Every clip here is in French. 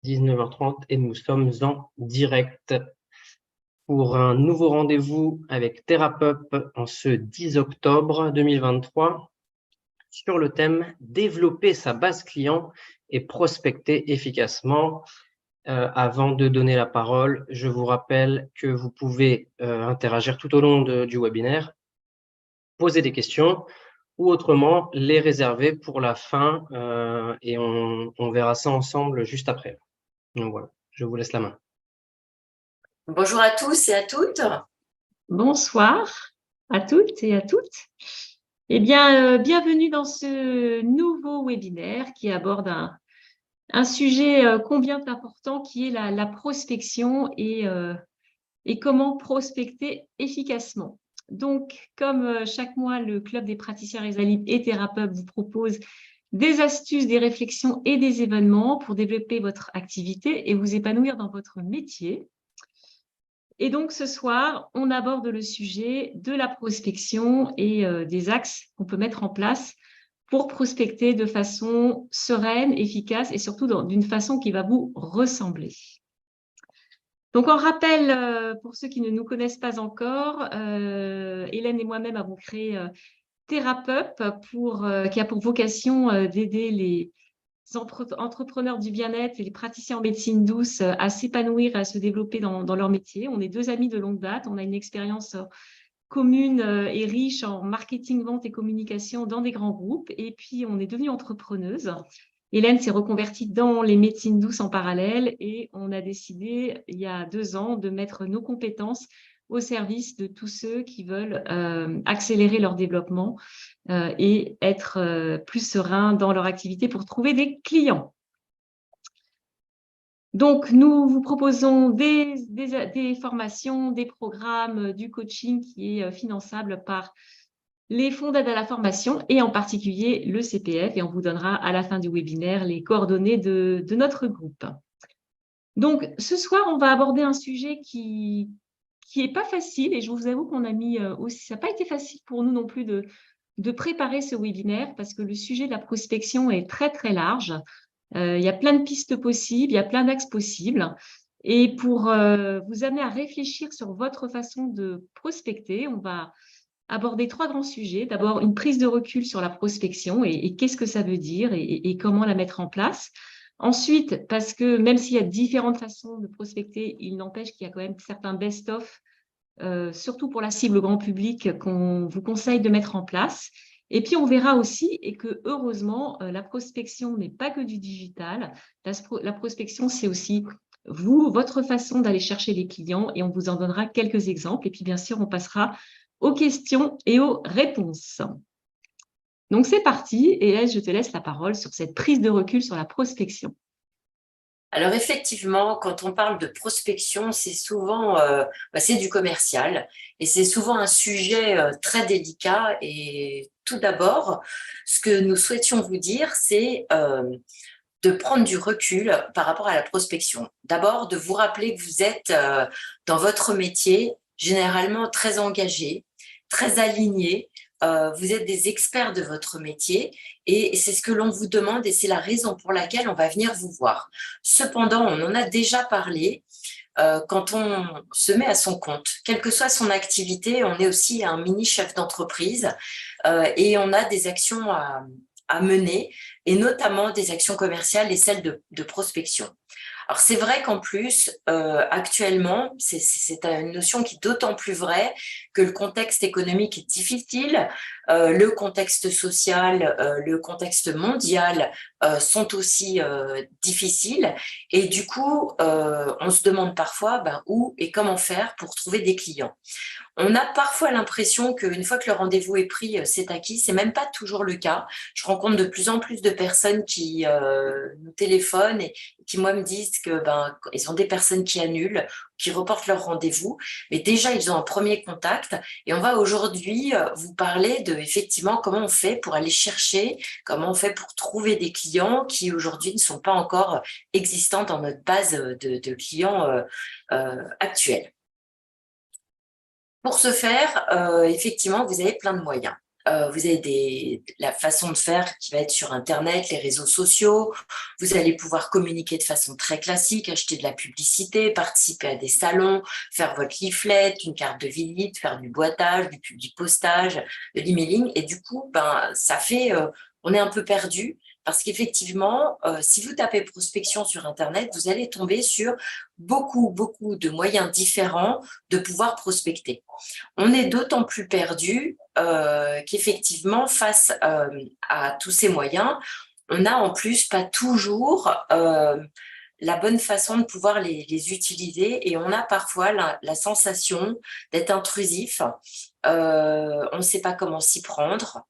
19h30 et nous sommes en direct pour un nouveau rendez-vous avec TheraPup en ce 10 octobre 2023 sur le thème « Développer sa base client et prospecter efficacement ». Avant de donner la parole, je vous rappelle que vous pouvez interagir tout au long du webinaire, poser des questions ou autrement les réserver pour la fin et on verra ça ensemble juste après. Donc voilà, je vous laisse la main. Bonjour à tous et à toutes. Bonsoir à toutes et à toutes. Eh bien, bienvenue dans ce nouveau webinaire qui aborde un sujet combien important qui est la prospection et comment prospecter efficacement. Donc, comme chaque mois, le Club des praticiens Risalib et TheraPup vous propose des astuces, des réflexions et des événements pour développer votre activité et vous épanouir dans votre métier. Et donc, ce soir, on aborde le sujet de la prospection et des axes qu'on peut mettre en place pour prospecter de façon sereine, efficace et surtout d'une façon qui va vous ressembler. Donc, en rappel, pour ceux qui ne nous connaissent pas encore, Hélène et moi-même avons créé TheraPup qui a pour vocation d'aider les entrepreneurs du bien-être et les praticiens en médecine douce à s'épanouir et à se développer dans leur métier. On est deux amis de longue date, on a une expérience commune et riche en marketing, vente et communication dans des grands groupes. Et puis, on est devenue entrepreneuse. Hélène s'est reconvertie dans les médecines douces en parallèle et on a décidé, il y a 2 ans, de mettre nos compétences au service de tous ceux qui veulent accélérer leur développement et être plus sereins dans leur activité pour trouver des clients. Donc, nous vous proposons des formations, des programmes, du coaching qui est finançable par les fonds d'aide à la formation et en particulier le CPF. Et on vous donnera à la fin du webinaire les coordonnées de notre groupe. Donc, ce soir, on va aborder un sujet qui n'est pas facile et je vous avoue qu'on a mis aussi, ça n'a pas été facile pour nous non plus de préparer ce webinaire parce que le sujet de la prospection est très, très large. Il y a plein de pistes possibles, il y a plein d'axes possibles. Et pour vous amener à réfléchir sur votre façon de prospecter, on va aborder 3 grands sujets. D'abord, une prise de recul sur la prospection et qu'est-ce que ça veut dire et comment la mettre en place. Ensuite, parce que même s'il y a différentes façons de prospecter, il n'empêche qu'il y a quand même certains best-of, surtout pour la cible grand public, qu'on vous conseille de mettre en place. Et puis, on verra aussi, et que heureusement, la prospection n'est pas que du digital. La prospection, c'est aussi votre façon d'aller chercher les clients et on vous en donnera quelques exemples. Et puis, bien sûr, on passera aux questions et aux réponses. Donc, c'est parti. Et là, je te laisse la parole sur cette prise de recul sur la prospection. Alors effectivement, quand on parle de prospection, c'est souvent c'est du commercial et c'est souvent un sujet très délicat. Et tout d'abord, ce que nous souhaitions vous dire, c'est de prendre du recul par rapport à la prospection. D'abord, de vous rappeler que vous êtes dans votre métier généralement très engagé, très aligné. Vous êtes des experts de votre métier et c'est ce que l'on vous demande et c'est la raison pour laquelle on va venir vous voir. Cependant, on en a déjà parlé, quand on se met à son compte, quelle que soit son activité, on est aussi un mini chef d'entreprise et on a des actions à mener et notamment des actions commerciales et celles de prospection. Alors c'est vrai qu'en plus, actuellement, c'est une notion qui est d'autant plus vraie que le contexte économique est difficile, le contexte social, le contexte mondial sont aussi difficiles et du coup, on se demande parfois où et comment faire pour trouver des clients. On a parfois l'impression qu'une fois que le rendez-vous est pris, c'est acquis. C'est même pas toujours le cas. Je rencontre de plus en plus de personnes qui nous téléphonent et qui, moi, me disent que ils ont des personnes qui annulent, qui reportent leur rendez-vous. Mais déjà, ils ont un premier contact. Et on va aujourd'hui vous parler de, effectivement, comment on fait pour aller chercher, comment on fait pour trouver des clients qui, aujourd'hui, ne sont pas encore existants dans notre base de clients actuels. Pour ce faire, effectivement, vous avez plein de moyens. vous avez la façon de faire qui va être sur Internet, les réseaux sociaux. Vous allez pouvoir communiquer de façon très classique, acheter de la publicité, participer à des salons, faire votre leaflet, une carte de visite, faire du boitage, du public postage, de l'emailing. Et du coup, ça fait, on est un peu perdu. Parce qu'effectivement, si vous tapez prospection sur Internet, vous allez tomber sur beaucoup de moyens différents de pouvoir prospecter. On est d'autant plus perdu qu'effectivement, face à tous ces moyens, on n'a en plus pas toujours la bonne façon de pouvoir les utiliser et on a parfois la sensation d'être intrusif. On ne sait pas comment s'y prendre.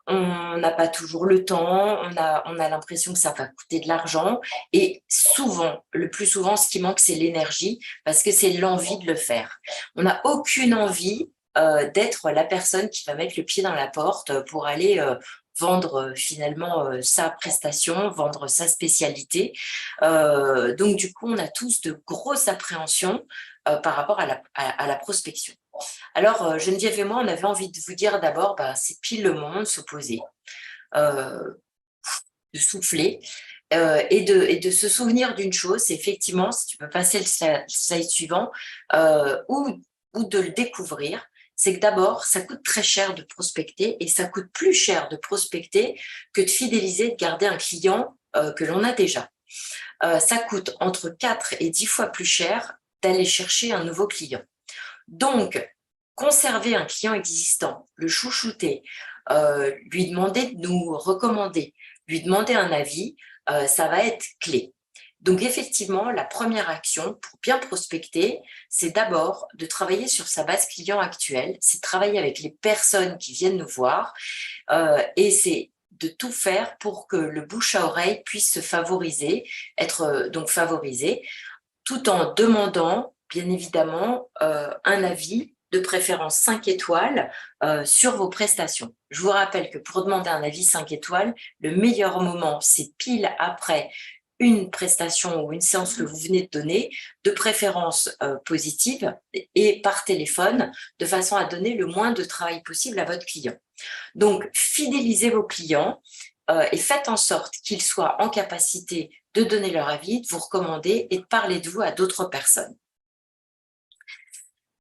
On n'a pas toujours le temps, on a l'impression que ça va coûter de l'argent et souvent, le plus souvent, ce qui manque, c'est l'énergie parce que c'est l'envie de le faire. On n'a aucune envie d'être la personne qui va mettre le pied dans la porte pour aller vendre finalement sa prestation, vendre sa spécialité. Donc du coup, on a tous de grosses appréhensions par rapport à la prospection. Alors, Geneviève et moi, on avait envie de vous dire d'abord, c'est pile le moment de se poser, de souffler et de se souvenir d'une chose. C'est effectivement, si tu peux passer le slide suivant, ou de le découvrir, c'est que d'abord, ça coûte très cher de prospecter et ça coûte plus cher de prospecter que de fidéliser, de garder un client que l'on a déjà. Ça coûte entre 4 et 10 fois plus cher d'aller chercher un nouveau client. Donc, conserver un client existant, le chouchouter, lui demander de nous recommander, lui demander un avis, ça va être clé. Donc, effectivement, la première action pour bien prospecter, c'est d'abord de travailler sur sa base client actuelle, c'est de travailler avec les personnes qui viennent nous voir et c'est de tout faire pour que le bouche à oreille puisse se favoriser, être donc favorisé, tout en demandant bien évidemment un avis, de préférence 5 étoiles, sur vos prestations. Je vous rappelle que pour demander un avis 5 étoiles, le meilleur moment, c'est pile après une prestation ou une séance que vous venez de donner, de préférence positive et par téléphone, de façon à donner le moins de travail possible à votre client. Donc, fidélisez vos clients et faites en sorte qu'ils soient en capacité de donner leur avis, de vous recommander et de parler de vous à d'autres personnes.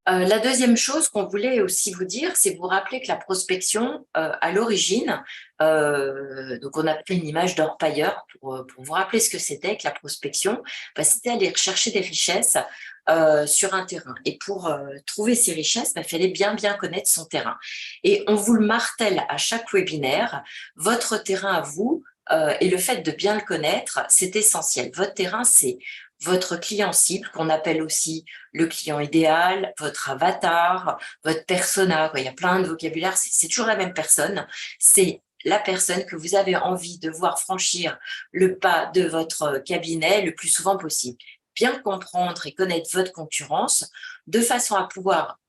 La deuxième chose qu'on voulait aussi vous dire, c'est vous rappeler que la prospection, à l'origine, donc on a pris une image d'orpailleur pour vous rappeler ce que c'était que la prospection, c'était aller rechercher des richesses sur un terrain. Et pour trouver ces richesses, il fallait bien connaître son terrain. Et on vous le martèle à chaque webinaire, votre terrain à vous, et le fait de bien le connaître, c'est essentiel. Votre terrain, c'est votre client cible, qu'on appelle aussi le client idéal, votre avatar, votre persona. Il y a plein de vocabulaire, c'est toujours la même personne. C'est la personne que vous avez envie de voir franchir le pas de votre cabinet le plus souvent possible. Bien comprendre et connaître votre concurrence de façon à pouvoir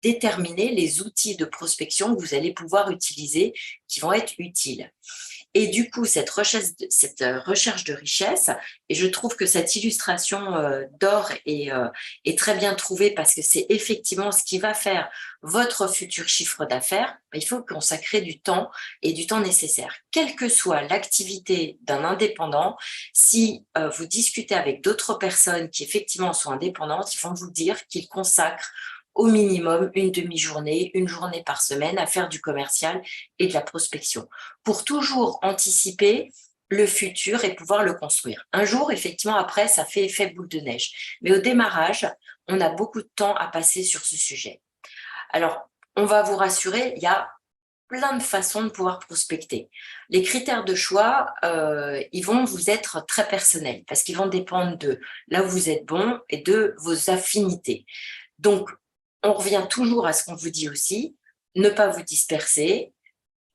déterminer les outils de prospection que vous allez pouvoir utiliser qui vont être utiles. Et du coup, cette recherche de richesse, et je trouve que cette illustration d'or est très bien trouvée parce que c'est effectivement ce qui va faire votre futur chiffre d'affaires. Il faut consacrer du temps et du temps nécessaire. Quelle que soit l'activité d'un indépendant, si vous discutez avec d'autres personnes qui effectivement sont indépendantes, ils vont vous dire qu'ils consacrent au minimum une demi-journée, une journée par semaine à faire du commercial et de la prospection pour toujours anticiper le futur et pouvoir le construire. Un jour, effectivement, après, ça fait effet boule de neige. Mais au démarrage, on a beaucoup de temps à passer sur ce sujet. Alors, on va vous rassurer, il y a plein de façons de pouvoir prospecter. Les critères de choix, ils vont vous être très personnels parce qu'ils vont dépendre de là où vous êtes bon et de vos affinités. Donc, on revient toujours à ce qu'on vous dit aussi, ne pas vous disperser,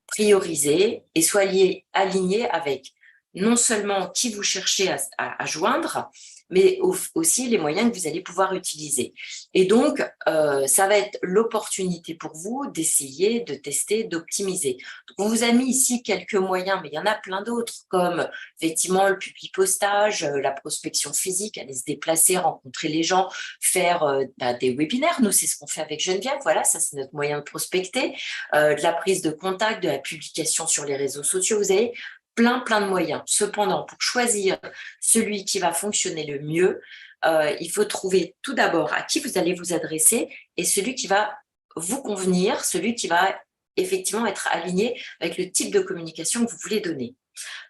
prioriser et soyez alignés avec non seulement qui vous cherchez à joindre, mais aussi les moyens que vous allez pouvoir utiliser. Et donc, ça va être l'opportunité pour vous d'essayer, de tester, d'optimiser. On vous a mis ici quelques moyens, mais il y en a plein d'autres, comme effectivement le publipostage, la prospection physique, aller se déplacer, rencontrer les gens, faire des webinaires. Nous, c'est ce qu'on fait avec Geneviève. Voilà, ça, c'est notre moyen de prospecter. De la prise de contact, de la publication sur les réseaux sociaux. Vous avez plein de moyens. Cependant, pour choisir celui qui va fonctionner le mieux, il faut trouver tout d'abord à qui vous allez vous adresser et celui qui va vous convenir, celui qui va effectivement être aligné avec le type de communication que vous voulez donner.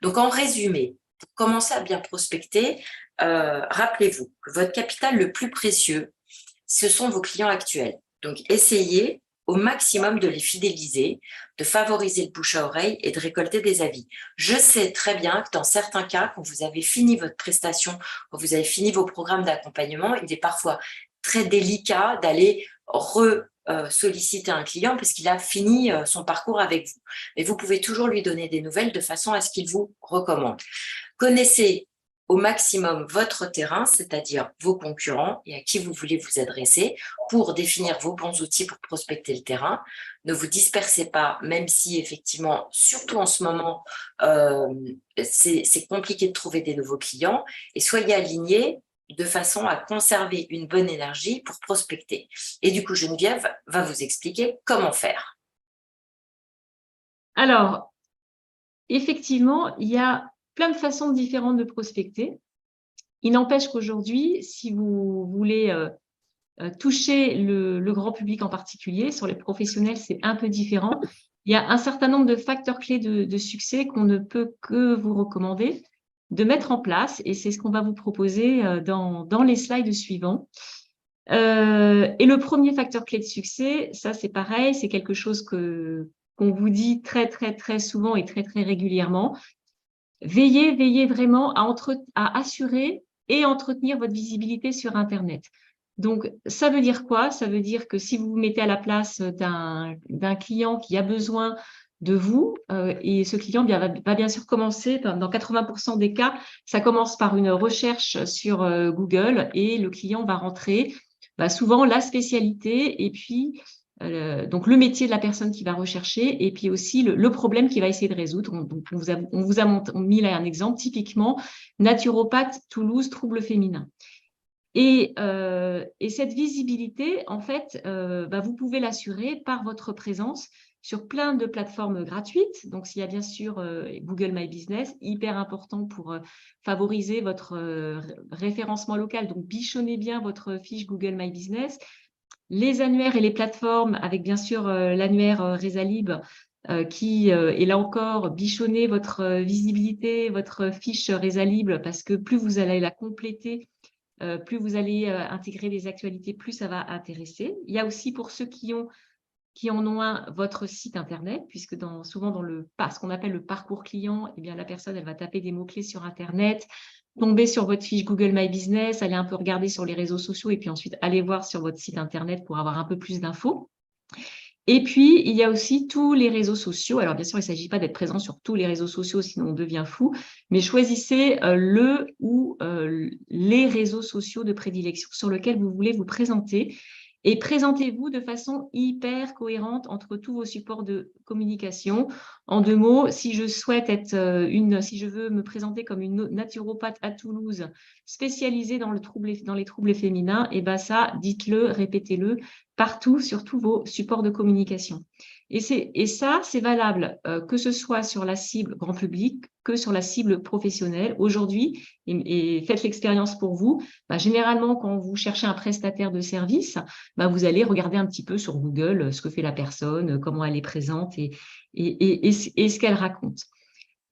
Donc, en résumé, pour commencer à bien prospecter, rappelez-vous que votre capital le plus précieux, ce sont vos clients actuels. Donc, essayez au maximum de les fidéliser, de favoriser le bouche à oreille et de récolter des avis. Je sais très bien que dans certains cas, quand vous avez fini votre prestation, quand vous avez fini vos programmes d'accompagnement, il est parfois très délicat d'aller solliciter un client parce qu'il a fini son parcours avec vous. Mais vous pouvez toujours lui donner des nouvelles de façon à ce qu'il vous recommande. Connaissez au maximum votre terrain, c'est-à-dire vos concurrents et à qui vous voulez vous adresser pour définir vos bons outils pour prospecter le terrain. Ne vous dispersez pas, même si effectivement, surtout en ce moment, c'est compliqué de trouver des nouveaux clients, et soyez alignés de façon à conserver une bonne énergie pour prospecter. Et du coup, Geneviève va vous expliquer comment faire. Alors, effectivement, il y a plein de façons différentes de prospecter. Il n'empêche qu'aujourd'hui, si vous voulez toucher le grand public en particulier, sur les professionnels, c'est un peu différent. Il y a un certain nombre de facteurs clés de succès qu'on ne peut que vous recommander de mettre en place, et c'est ce qu'on va vous proposer dans les slides suivants. Et le premier facteur clé de succès, ça c'est pareil, c'est quelque chose qu'on vous dit très souvent et très régulièrement. Veillez vraiment à assurer et entretenir votre visibilité sur Internet. Donc, ça veut dire quoi? Ça veut dire que si vous vous mettez à la place d'un client qui a besoin de vous, et ce client va bien sûr commencer, dans 80% des cas, ça commence par une recherche sur Google et le client va rentrer souvent la spécialité et puis donc le métier de la personne qui va rechercher et puis aussi le problème qu'il va essayer de résoudre. Donc, on vous a mis là un exemple, typiquement naturopathe Toulouse, troubles féminins. Et cette visibilité, en fait, vous pouvez l'assurer par votre présence sur plein de plateformes gratuites. Donc, s'il y a bien sûr Google My Business, hyper important pour favoriser votre référencement local. Donc, bichonnez bien votre fiche Google My Business. Les annuaires et les plateformes, avec bien sûr l'annuaire Resalib, qui est là encore bichonner votre visibilité, votre fiche Resalib, parce que plus vous allez la compléter, plus vous allez intégrer des actualités, plus ça va intéresser. Il y a aussi pour ceux qui en ont un, votre site Internet, puisque souvent dans ce qu'on appelle le parcours client, eh bien, la personne, elle va taper des mots-clés sur Internet, tomber sur votre fiche Google My Business, aller un peu regarder sur les réseaux sociaux et puis ensuite aller voir sur votre site Internet pour avoir un peu plus d'infos. Et puis, il y a aussi tous les réseaux sociaux. Alors, bien sûr, il ne s'agit pas d'être présent sur tous les réseaux sociaux, sinon on devient fou, mais choisissez le ou les réseaux sociaux de prédilection sur lesquels vous voulez vous présenter. Et présentez-vous de façon hyper cohérente entre tous vos supports de communication. En 2 mots, si je veux me présenter comme une naturopathe à Toulouse spécialisée dans les troubles féminins, et ça, dites-le, répétez-le partout sur tous vos supports de communication. Et ça, c'est valable que ce soit sur la cible grand public que sur la cible professionnelle. Aujourd'hui, et faites l'expérience pour vous, généralement, quand vous cherchez un prestataire de service, vous allez regarder un petit peu sur Google ce que fait la personne, comment elle est présente et ce qu'elle raconte.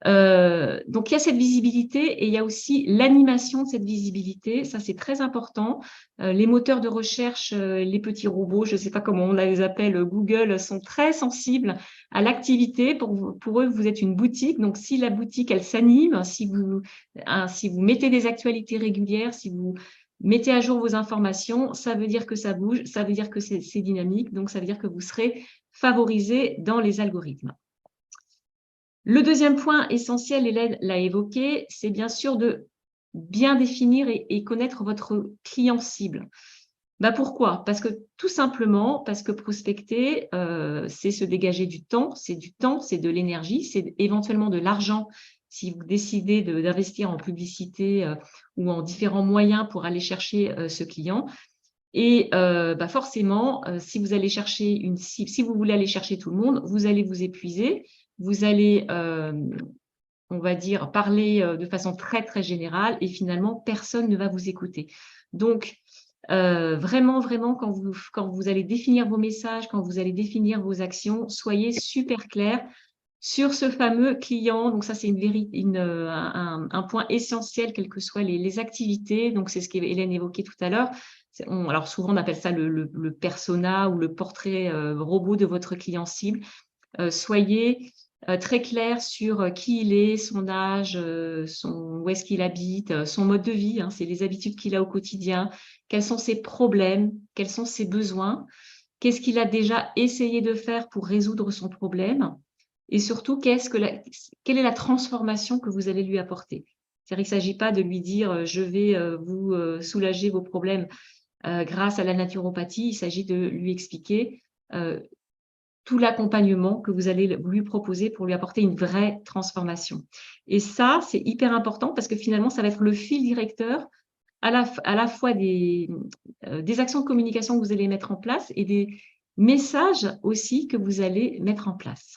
Donc, il y a cette visibilité et il y a aussi l'animation de cette visibilité. Ça, c'est très important. Les moteurs de recherche, les petits robots, je ne sais pas comment on les appelle, Google, sont très sensibles à l'activité. Pour eux, vous êtes une boutique. Donc, si la boutique, elle s'anime, si vous mettez des actualités régulières, si vous mettez à jour vos informations, ça veut dire que ça bouge, ça veut dire que c'est dynamique. Donc, ça veut dire que vous serez favorisé dans les algorithmes. Le deuxième point essentiel, Hélène l'a évoqué, c'est bien sûr de bien définir et connaître votre client cible. Pourquoi? Parce que tout simplement, parce que prospecter, c'est se dégager du temps, c'est de l'énergie, c'est éventuellement de l'argent si vous décidez d'investir en publicité ou en différents moyens pour aller chercher ce client. Et forcément, si vous allez chercher une cible, si vous voulez aller chercher tout le monde, vous allez vous épuiser, vous allez, on va dire, parler de façon très, très générale et finalement, personne ne va vous écouter. Donc, vraiment, quand vous allez définir vos messages, quand vous allez définir vos actions, soyez super clair sur ce fameux client. Donc ça, c'est un point essentiel, quelles que soient les activités. Donc c'est ce qu'Hélène évoquait tout à l'heure. Alors souvent, on appelle ça le persona ou le portrait robot de votre client cible. Soyez très clair sur qui il est, son âge, où est-ce qu'il habite, son mode de vie, c'est les habitudes qu'il a au quotidien, quels sont ses problèmes, quels sont ses besoins, qu'est-ce qu'il a déjà essayé de faire pour résoudre son problème et surtout, quelle est la transformation que vous allez lui apporter. C'est-à-dire qu'il ne s'agit pas de lui dire « je vais vous soulager vos problèmes grâce à la naturopathie », il s'agit de lui expliquer tout l'accompagnement que vous allez lui proposer pour lui apporter une vraie transformation. Et ça, c'est hyper important parce que finalement, ça va être le fil directeur à la fois des actions de communication que vous allez mettre en place et des messages aussi que vous allez mettre en place.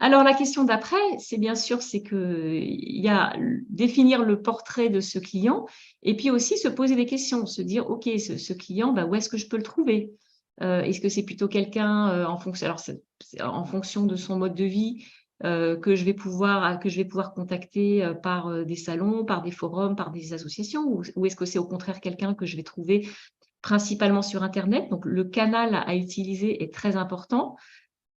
Alors, la question d'après, c'est bien sûr, c'est qu'il y a définir le portrait de ce client et puis aussi se poser des questions, se dire, OK, ce client, où est-ce que je peux le trouver? Est-ce que c'est plutôt quelqu'un en fonction de son mode de vie que je vais pouvoir contacter par des salons, par des forums, par des associations, ou est-ce que c'est au contraire quelqu'un que je vais trouver principalement sur Internet? Donc, le canal à utiliser est très important.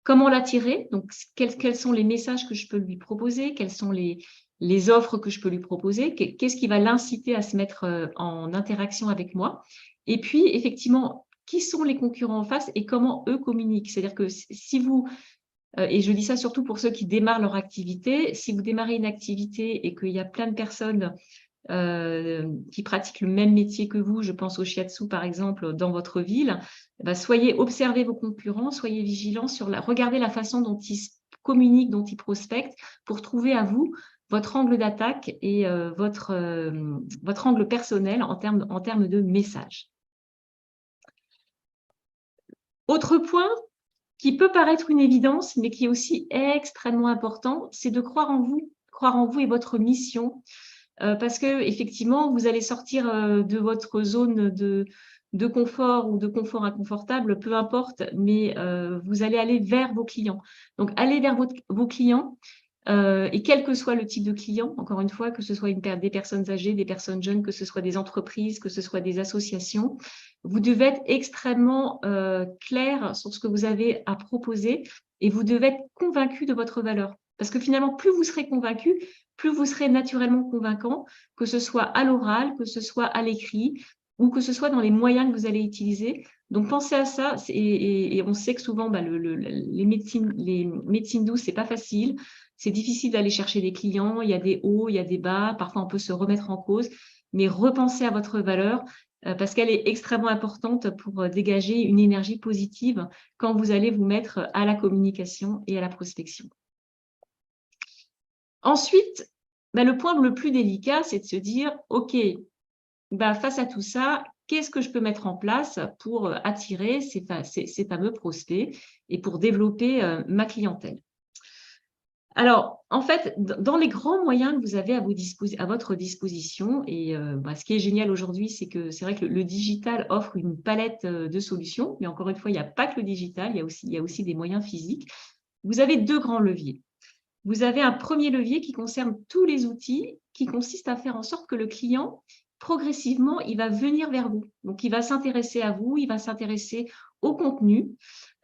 Comment l'attirer? Donc, quels sont les messages que je peux lui proposer? Quelles sont les offres que je peux lui proposer? Qu'est-ce qui va l'inciter à se mettre en interaction avec moi? Et puis, effectivement, qui sont les concurrents en face et comment eux communiquent? C'est-à-dire que si vous, et je dis ça surtout pour ceux qui démarrent leur activité, si vous démarrez une activité et qu'il y a plein de personnes qui pratiquent le même métier que vous, je pense au shiatsu par exemple, dans votre ville, observez vos concurrents, soyez vigilants regardez la façon dont ils communiquent, dont ils prospectent, pour trouver à vous votre angle d'attaque et votre angle personnel en termes de message. Autre point qui peut paraître une évidence, mais qui est aussi extrêmement important, c'est de croire en vous et votre mission. Parce que effectivement, vous allez sortir de votre zone de confort ou de confort inconfortable, peu importe, mais vous allez aller vers vos clients. Donc, allez vers vos clients et quel que soit le type de client, encore une fois, que ce soit des personnes âgées, des personnes jeunes, que ce soit des entreprises, que ce soit des associations, vous devez être extrêmement clair sur ce que vous avez à proposer et vous devez être convaincu de votre valeur. Parce que finalement, plus vous serez convaincu, plus vous serez naturellement convaincant, que ce soit à l'oral, que ce soit à l'écrit, ou que ce soit dans les moyens que vous allez utiliser. Donc, pensez à ça. Et on sait que souvent, les médecines douces, c'est pas facile. C'est difficile d'aller chercher des clients. Il y a des hauts, il y a des bas. Parfois, on peut se remettre en cause. Mais repensez à votre valeur parce qu'elle est extrêmement importante pour dégager une énergie positive quand vous allez vous mettre à la communication et à la prospection. Ensuite, le point le plus délicat, c'est de se dire, OK, face à tout ça, qu'est-ce que je peux mettre en place pour attirer ces fameux prospects et pour développer ma clientèle? Alors, en fait, dans les grands moyens que vous avez à votre disposition, et ce qui est génial aujourd'hui, c'est que c'est vrai que le digital offre une palette de solutions, mais encore une fois, il n'y a pas que le digital, il y a aussi des moyens physiques. Vous avez deux grands leviers. Vous avez un premier levier qui concerne tous les outils, qui consiste à faire en sorte que le client, progressivement, il va venir vers vous. Donc, il va s'intéresser à vous, il va s'intéresser au contenu.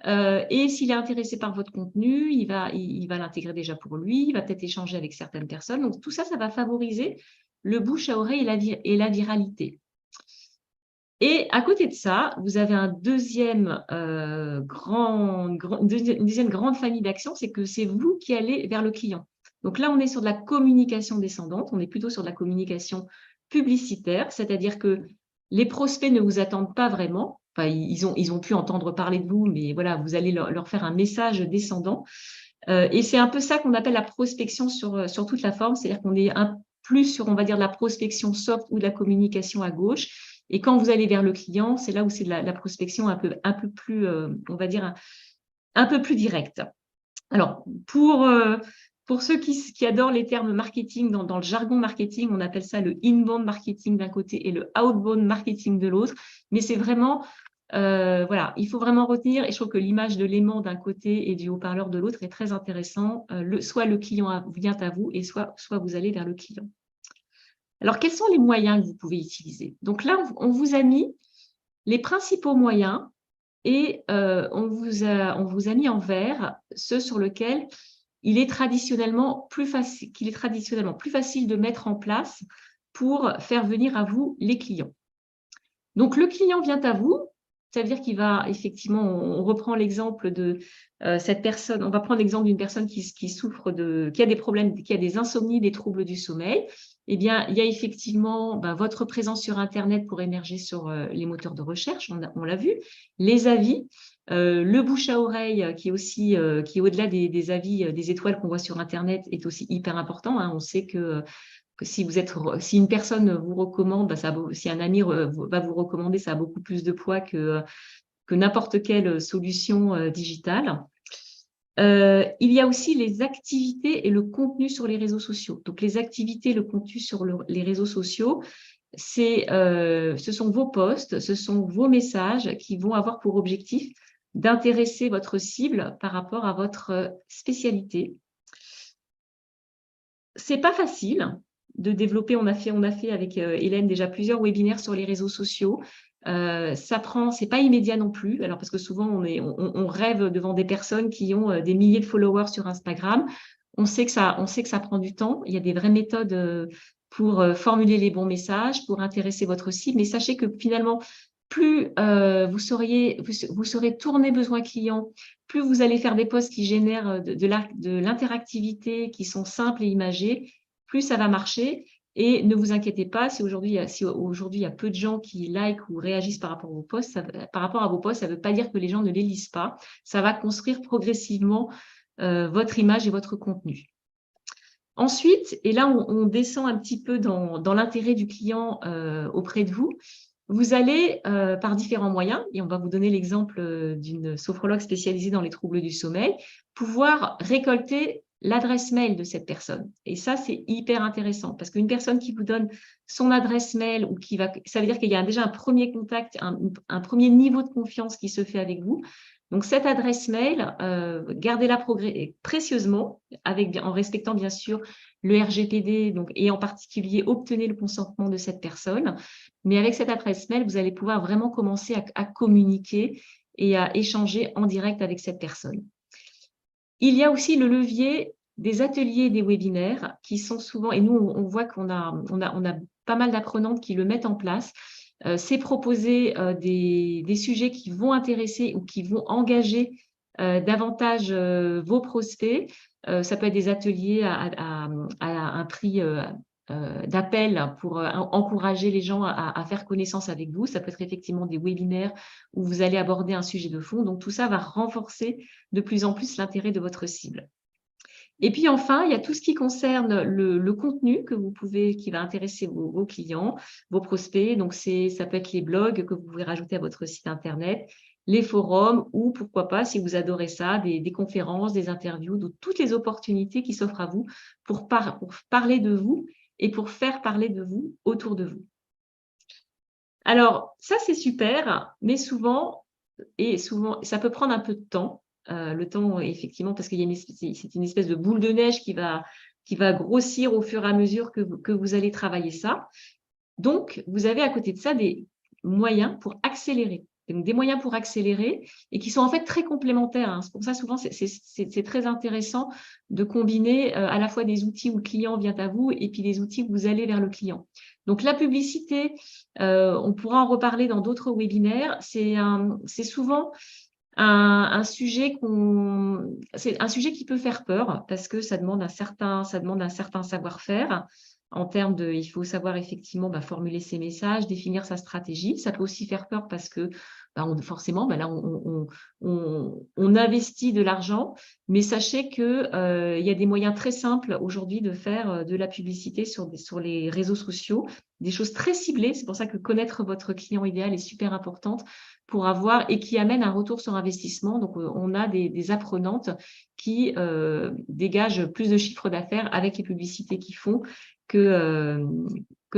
Et s'il est intéressé par votre contenu, il va l'intégrer déjà pour lui, il va peut-être échanger avec certaines personnes. Donc, tout ça, ça va favoriser le bouche à oreille et la viralité. Et à côté de ça, vous avez une deuxième grande famille d'actions, c'est que c'est vous qui allez vers le client. Donc là, on est sur de la communication descendante, on est plutôt sur de la communication publicitaire, c'est-à-dire que les prospects ne vous attendent pas vraiment. Enfin, ils ont pu entendre parler de vous, mais voilà, vous allez leur faire un message descendant. Et c'est un peu ça qu'on appelle la prospection sur toute la forme, c'est-à-dire qu'on est plus sur, on va dire, de la prospection soft ou de la communication à gauche. Et quand vous allez vers le client, c'est là où c'est de la prospection un peu plus, on va dire, un peu plus directe. Alors, pour ceux qui adorent les termes marketing, dans le jargon marketing, on appelle ça le inbound marketing d'un côté et le outbound marketing de l'autre. Mais c'est vraiment, voilà, il faut vraiment retenir, et je trouve que l'image de l'aimant d'un côté et du haut-parleur de l'autre est très intéressant. Soit le client vient à vous et soit vous allez vers le client. Alors, quels sont les moyens que vous pouvez utiliser? Donc là, on vous a mis les principaux moyens et on vous a mis en vert ceux sur lesquels il est traditionnellement plus facile de mettre en place pour faire venir à vous les clients. Donc, le client vient à vous, ça veut dire qu'il va effectivement, on reprend l'exemple de cette personne, on va prendre l'exemple d'une personne qui a des problèmes, qui a des insomnies, des troubles du sommeil. Eh bien, il y a effectivement votre présence sur Internet pour émerger sur les moteurs de recherche, on l'a vu, les avis, le bouche à oreille qui est aussi qui est au-delà des avis, des étoiles qu'on voit sur Internet est aussi hyper important. Hein. On sait que si une personne vous recommande, si un ami va vous recommander, ça a beaucoup plus de poids que n'importe quelle solution digitale. Il y a aussi les activités et le contenu sur les réseaux sociaux. Donc, les activités, le contenu sur les réseaux sociaux, ce sont vos posts, ce sont vos messages qui vont avoir pour objectif d'intéresser votre cible par rapport à votre spécialité. C'est pas facile de développer. On a fait avec Hélène déjà plusieurs webinaires sur les réseaux sociaux. C'est pas immédiat non plus. Alors parce que souvent on rêve devant des personnes qui ont des milliers de followers sur Instagram. On sait que ça prend du temps. Il y a des vraies méthodes pour formuler les bons messages, pour intéresser votre cible. Mais sachez que finalement, plus vous saurez tourner besoin client, plus vous allez faire des posts qui génèrent de l'interactivité, qui sont simples et imagés, plus ça va marcher. Et ne vous inquiétez pas, si aujourd'hui il y a peu de gens qui likent ou réagissent par rapport à vos posts, ça ne veut pas dire que les gens ne les lisent pas. Ça va construire progressivement votre image et votre contenu. Ensuite, et là on descend un petit peu dans l'intérêt du client auprès de vous, vous allez, par différents moyens, et on va vous donner l'exemple d'une sophrologue spécialisée dans les troubles du sommeil, pouvoir récolter l'adresse mail de cette personne. Et ça, c'est hyper intéressant parce qu'une personne qui vous donne son adresse mail ou ça veut dire qu'il y a déjà un premier contact, un premier niveau de confiance qui se fait avec vous. Donc, cette adresse mail, gardez-la précieusement en respectant bien sûr le RGPD et en particulier obtenez le consentement de cette personne. Mais avec cette adresse mail, vous allez pouvoir vraiment commencer à communiquer et à échanger en direct avec cette personne. Il y a aussi le levier des ateliers et des webinaires qui sont souvent, et nous on voit qu'on a pas mal d'apprenantes qui le mettent en place. C'est proposer des sujets qui vont intéresser ou qui vont engager davantage vos prospects. Ça peut être des ateliers à un prix d'appel pour encourager les gens à faire connaissance avec vous. Ça peut être effectivement des webinaires où vous allez aborder un sujet de fond. Donc, tout ça va renforcer de plus en plus l'intérêt de votre cible. Et puis enfin, il y a tout ce qui concerne le contenu qui va intéresser vos clients, vos prospects. Donc, ça peut être les blogs que vous pouvez rajouter à votre site Internet, les forums ou pourquoi pas, si vous adorez ça, des conférences, des interviews, toutes les opportunités qui s'offrent à vous pour parler de vous et pour faire parler de vous autour de vous. Alors, ça, c'est super, mais souvent, ça peut prendre un peu de temps. Le temps, effectivement, parce qu'il y a c'est une espèce de boule de neige qui va grossir au fur et à mesure que vous allez travailler ça. Donc, vous avez à côté de ça des moyens pour accélérer. Donc, des moyens pour accélérer et qui sont en fait très complémentaires. Hein. C'est pour ça, souvent, c'est très intéressant de combiner à la fois des outils où le client vient à vous et puis des outils où vous allez vers le client. Donc, la publicité, on pourra en reparler dans d'autres webinaires, c'est souvent un sujet c'est un sujet qui peut faire peur parce que ça demande un certain savoir-faire en termes de, il faut savoir effectivement formuler ses messages, définir sa stratégie. Ça peut aussi faire peur parce que forcément, là, on investit de l'argent, mais sachez que il y a des moyens très simples aujourd'hui de faire de la publicité sur les réseaux sociaux, des choses très ciblées. C'est pour ça que connaître votre client idéal est super importante pour avoir et qui amène un retour sur investissement. Donc, on a des apprenantes qui dégagent plus de chiffre d'affaires avec les publicités qu'ils font que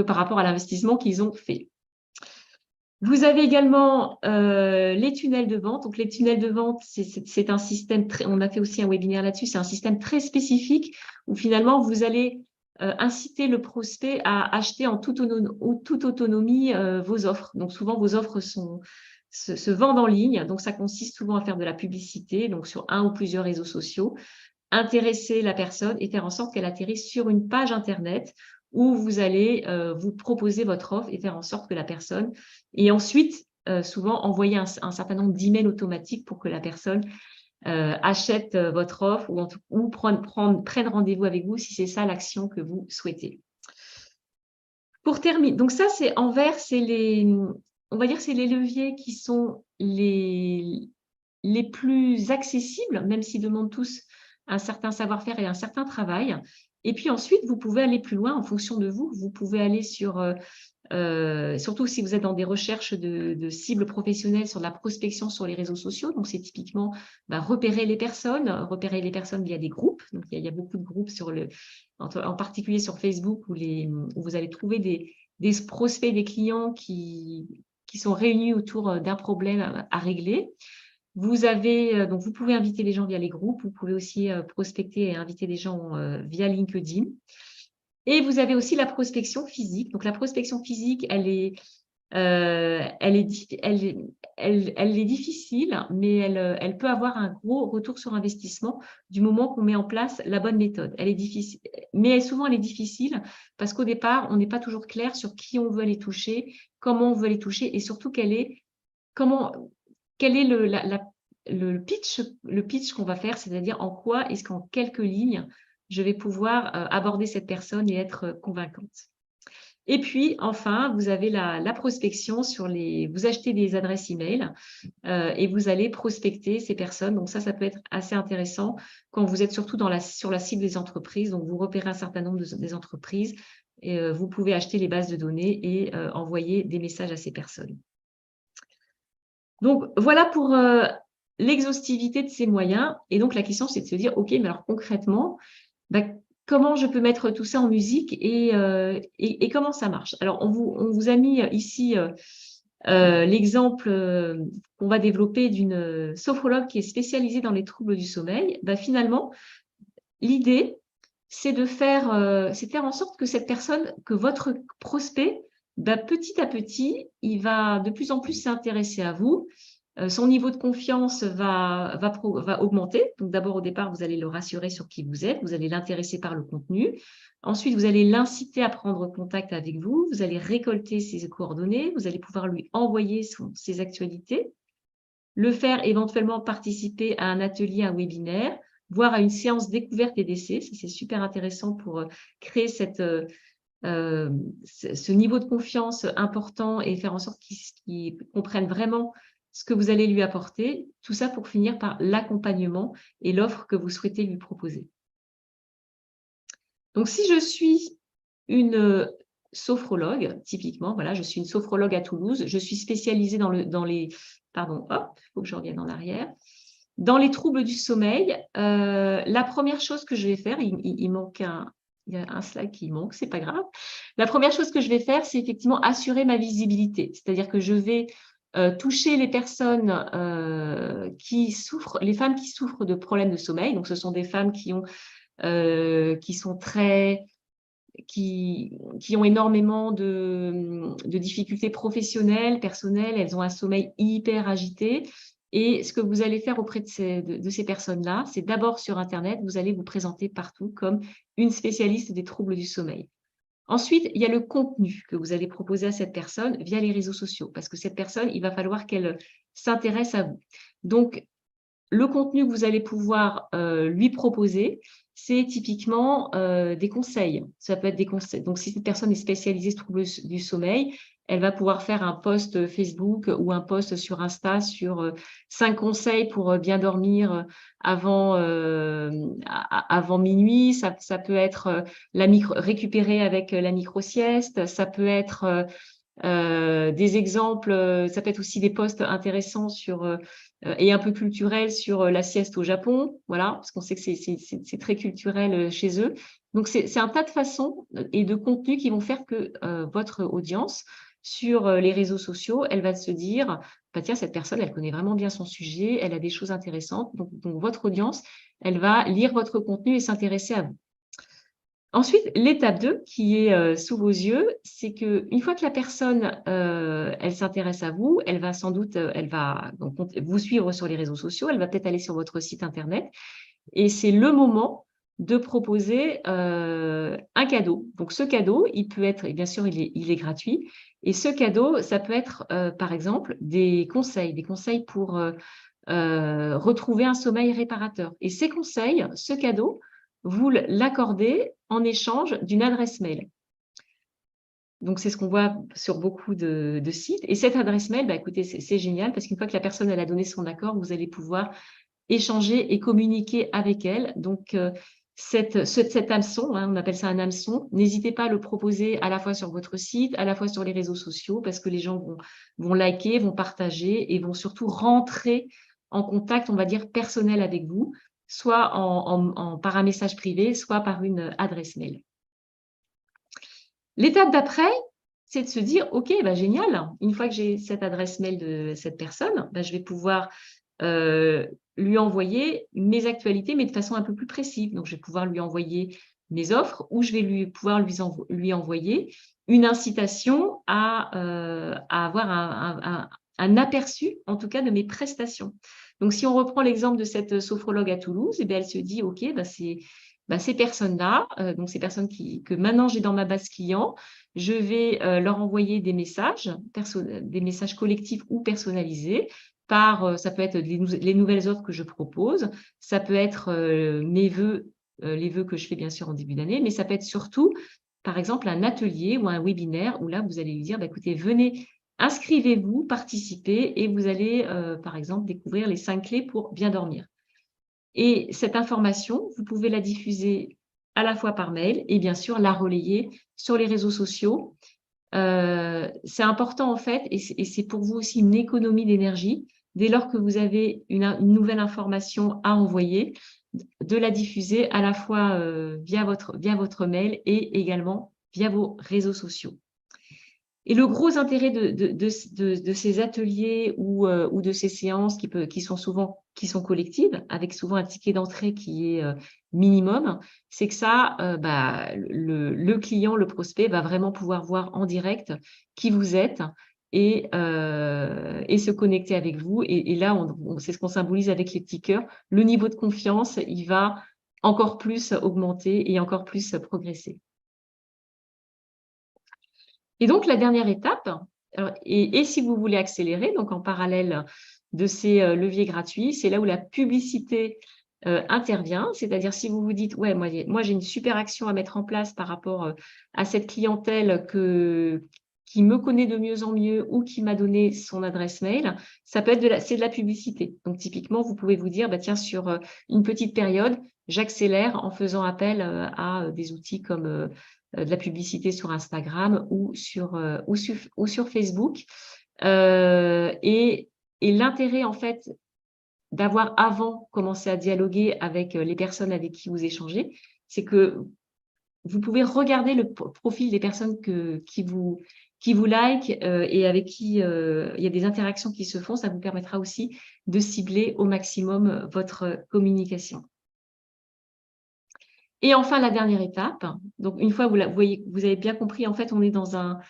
par rapport à l'investissement qu'ils ont fait. Vous avez également les tunnels de vente. Donc, les tunnels de vente, c'est un système, on a fait aussi un webinaire là-dessus, c'est un système très spécifique où finalement, vous allez inciter le prospect à acheter en toute autonomie vos offres. Donc, souvent, vos offres se vendent en ligne. Donc, ça consiste souvent à faire de la publicité, donc sur un ou plusieurs réseaux sociaux, intéresser la personne et faire en sorte qu'elle atterrisse sur une page Internet où vous allez vous proposer votre offre et faire en sorte que la personne, et ensuite, souvent, envoyer un certain nombre d'emails automatiques pour que la personne achète votre offre ou prenne rendez-vous avec vous si c'est ça l'action que vous souhaitez. Pour terminer, donc ça, c'est envers, on va dire, c'est les leviers qui sont les plus accessibles, même s'ils demandent tous un certain savoir-faire et un certain travail. Et puis ensuite, vous pouvez aller plus loin en fonction de vous. Vous pouvez aller surtout si vous êtes dans des recherches de cibles professionnelles, sur la prospection sur les réseaux sociaux. Donc, c'est typiquement repérer les personnes via des groupes. Donc, il y a beaucoup de groupes en particulier sur Facebook où vous allez trouver des prospects, des clients qui sont réunis autour d'un problème à régler. Donc, vous pouvez inviter les gens via les groupes. Vous pouvez aussi prospecter et inviter des gens via LinkedIn. Et vous avez aussi la prospection physique. Donc, la prospection physique, elle est difficile, mais elle peut avoir un gros retour sur investissement du moment qu'on met en place la bonne méthode. Elle est difficile, mais souvent elle est difficile parce qu'au départ, on n'est pas toujours clair sur qui on veut aller toucher, comment on veut aller toucher et surtout quel est le pitch qu'on va faire, c'est-à-dire en quoi est-ce qu'en quelques lignes, je vais pouvoir aborder cette personne et être convaincante. Et puis, enfin, vous avez la prospection vous achetez des adresses email et vous allez prospecter ces personnes. Donc ça peut être assez intéressant quand vous êtes surtout sur la cible des entreprises. Donc, vous repérez un certain nombre des entreprises et vous pouvez acheter les bases de données et envoyer des messages à ces personnes. Donc, voilà pour l'exhaustivité de ces moyens. Et donc, la question, c'est de se dire, OK, mais alors concrètement, comment je peux mettre tout ça en musique et comment ça marche? Alors, on vous a mis ici l'exemple qu'on va développer d'une sophrologue qui est spécialisée dans les troubles du sommeil. Finalement, l'idée, c'est de faire en sorte que cette personne, que votre prospect, petit à petit, il va de plus en plus s'intéresser à vous. Son niveau de confiance va augmenter. Donc, d'abord, au départ, vous allez le rassurer sur qui vous êtes. Vous allez l'intéresser par le contenu. Ensuite, vous allez l'inciter à prendre contact avec vous. Vous allez récolter ses coordonnées. Vous allez pouvoir lui envoyer ses actualités. Le faire éventuellement participer à un atelier, un webinaire, voire à une séance découverte et d'essai. C'est super intéressant pour créer ce niveau de confiance important et faire en sorte qu'il comprenne vraiment ce que vous allez lui apporter, tout ça pour finir par l'accompagnement et l'offre que vous souhaitez lui proposer. Donc, si je suis une sophrologue, typiquement, voilà, je suis une sophrologue à Toulouse, je suis spécialisée dans les pardon, hop, il faut que je revienne en arrière. Dans les troubles du sommeil, la première chose que je vais faire, il manque il y a un slide qui manque, c'est pas grave. La première chose que je vais faire, c'est effectivement assurer ma visibilité. C'est-à-dire que je vais toucher les personnes les femmes qui souffrent de problèmes de sommeil. Donc, ce sont des femmes qui ont énormément de difficultés professionnelles, personnelles. Elles ont un sommeil hyper agité. Et ce que vous allez faire auprès de ces personnes-là, c'est d'abord sur Internet, vous allez vous présenter partout comme une spécialiste des troubles du sommeil. Ensuite, il y a le contenu que vous allez proposer à cette personne via les réseaux sociaux, parce que cette personne, il va falloir qu'elle s'intéresse à vous. Donc, le contenu que vous allez pouvoir lui proposer, c'est typiquement des conseils. Ça peut être des conseils. Donc, si cette personne est spécialisée sur le troubles du sommeil, elle va pouvoir faire un post Facebook ou un post sur Insta sur 5 conseils pour bien dormir avant minuit. Ça peut être récupérer avec la micro-sieste. Ça peut être des exemples. Ça peut être aussi des posts intéressants sur et un peu culturels sur la sieste au Japon. Voilà, parce qu'on sait que c'est très culturel chez eux. Donc, c'est un tas de façons et de contenus qui vont faire que votre audience sur les réseaux sociaux, elle va se dire, bah, tiens, cette personne, elle connaît vraiment bien son sujet, elle a des choses intéressantes. Donc votre audience, elle va lire votre contenu et s'intéresser à vous. Ensuite, l'étape 2 qui est sous vos yeux, c'est qu'une fois que la personne, elle s'intéresse à vous, elle va sans doute, elle va donc, vous suivre sur les réseaux sociaux, elle va peut-être aller sur votre site internet et c'est le moment de proposer un cadeau. Donc, ce cadeau, il peut être, et bien sûr, il est gratuit. Et ce cadeau, ça peut être, par exemple, des conseils pour retrouver un sommeil réparateur. Et ces conseils, ce cadeau, vous l'accordez en échange d'une adresse mail. Donc, c'est ce qu'on voit sur beaucoup de sites. Et cette adresse mail, bah, écoutez, c'est génial parce qu'une fois que la personne elle a donné son accord, vous allez pouvoir échanger et communiquer avec elle. Donc, cet hameçon, hein, on appelle ça un hameçon, n'hésitez pas à le proposer à la fois sur votre site, à la fois sur les réseaux sociaux, parce que les gens vont liker, vont partager et vont surtout rentrer en contact, on va dire, personnel avec vous, soit par un message privé, soit par une adresse mail. L'étape d'après, c'est de se dire, OK, bah, génial, une fois que j'ai cette adresse mail de cette personne, bah, je vais pouvoir lui envoyer mes actualités, mais de façon un peu plus précise. Donc, je vais pouvoir lui envoyer mes offres ou je vais pouvoir lui envoyer une incitation à avoir un aperçu, en tout cas, de mes prestations. Donc, si on reprend l'exemple de cette sophrologue à Toulouse, eh bien, elle se dit, OK, ces personnes-là, donc ces personnes que maintenant j'ai dans ma base client, je vais leur envoyer des messages collectifs ou personnalisés. Ça peut être les nouvelles offres que je propose, ça peut être mes vœux, les vœux que je fais bien sûr en début d'année, mais ça peut être surtout, par exemple, un atelier ou un webinaire où là, vous allez lui dire, bah, écoutez, venez, inscrivez-vous, participez et vous allez, par exemple, découvrir les 5 clés pour bien dormir. Et cette information, vous pouvez la diffuser à la fois par mail et bien sûr la relayer sur les réseaux sociaux. C'est important en fait, et c'est pour vous aussi une économie d'énergie, dès lors que vous avez une nouvelle information à envoyer, de la diffuser à la fois via votre mail et également via vos réseaux sociaux. Et le gros intérêt de ces ateliers ou de ces séances qui sont collectives, avec souvent un ticket d'entrée qui est minimum, c'est que ça, le client, le prospect va vraiment pouvoir voir en direct qui vous êtes et se connecter avec vous. Et là, c'est ce qu'on symbolise avec les petits cœurs. Le niveau de confiance, il va encore plus augmenter et encore plus progresser. Et donc, la dernière étape, et si vous voulez accélérer, donc en parallèle de ces leviers gratuits, c'est là où la publicité intervient. C'est-à-dire, si vous vous dites, ouais, moi j'ai une super action à mettre en place par rapport à cette clientèle qui me connaît de mieux en mieux ou qui m'a donné son adresse mail, ça peut être c'est de la publicité. Donc, typiquement, vous pouvez vous dire, bah, tiens, sur une petite période, j'accélère en faisant appel à des outils comme de la publicité sur Instagram ou sur Facebook. Et l'intérêt, en fait, d'avoir avant commencé à dialoguer avec les personnes avec qui vous échangez, c'est que vous pouvez regarder le profil des personnes qui vous like et avec qui il y a des interactions qui se font. Ça vous permettra aussi de cibler au maximum votre communication. Et enfin, la dernière étape, donc une fois vous avez bien compris, en fait, on est dans un